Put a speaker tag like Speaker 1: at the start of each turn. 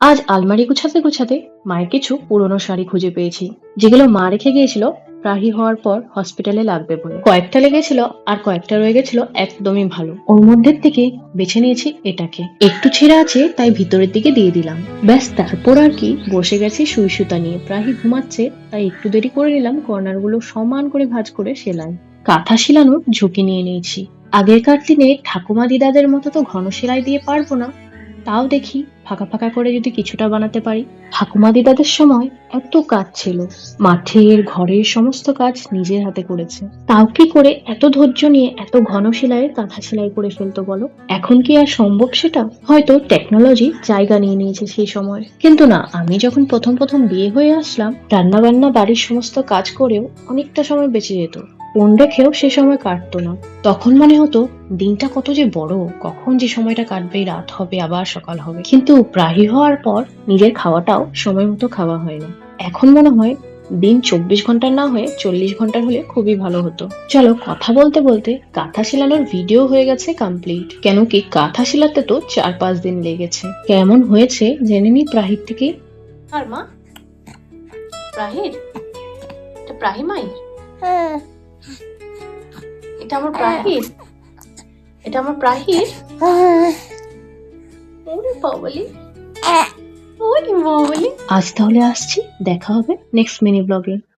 Speaker 1: আজ আলমারি গুছাতে গুছাতে মায়ের কিছু পুরনো শাড়ি খুঁজে পেয়েছি, যেগুলো মা রেখে গিয়েছিল রাহি হওয়ার পর হসপিটালে লাগবে বলে। কয়েকটা লেগেছিল আর কয়েকটা রয়ে গেছিল একদমই ভালো। ওর মধ্যে থেকে বেছে নিয়েছি এটাকে। একটু ছেঁড়া আছে তাই ভিতরের দিকে দিয়ে দিলাম। ব্যাস, তারপর আর কি, বসে গেছি সুই সুতা নিয়ে। রাহি ঘুমাচ্ছে তাই একটু দেরি করে নিলাম কর্নার গুলো সমান করে ভাঁজ করে সেলাই। কাঁথা সেলানোর ঝুঁকি নিয়ে নিয়েছি। আগেকার দিনে ঠাকুমা দিদাদের মতো তো ঘন সেলাই দিয়ে পারবো না, তাও দেখি ফাঁকা ফাঁকা করে যদি কিছুটা বানাতে পারি। ঠাকুমা দিদাদের সময় এত কাজ ছিল, মাঠের ঘরের সমস্ত কাজ নিজের হাতে করেছে, তাও কি করে এত ধৈর্য নিয়ে এত ঘন সেলাইয়ের কাঁথা সেলাই করে ফেলতো বলো? এখন কি আর সম্ভব সেটা? হয়তো টেকনোলজি জায়গা নিয়ে নিয়েছে সেই সময়। কিন্তু না, আমি যখন প্রথম প্রথম বিয়ে হয়ে আসলাম, রান্না বান্না বাড়ির সমস্ত কাজ করেও অনেকটা সময় বেঁচে যেত। ফোন রেখেও সে সময় কাটতো না। তখন মনে হতো দিনটা কত যে বড়, কখন যে সময়টা কাটবে, রাত হবে আবার সকাল হবে। কিন্তু প্রায়ই হওয়ার পর নিজের খাওয়াটাও সময় মতো খাওয়া হয় না। এখন মনে হয় দিন 24 ঘন্টার না হয়ে 40 ঘন্টার হলে খুবই ভালো হতো। চলো, কথা বলতে বলতে কাঁথা সেলানোর ভিডিও হয়ে গেছে কমপ্লিট। কেন কি, কাঁথা সেলাতে তো 4-5 দিন লেগেছে। কেমন হয়েছে জেনে নি প্রাহির থেকে। আর মা, প্রাহির, এটা প্রাহিমাই, এটা আমার প্রাহির, এটা আমার প্রাহির। ওরে বাবালি, ওরে বাবালি। আজ তাহলে আসছি, দেখা হবে নেক্সট মিনি ব্লগে।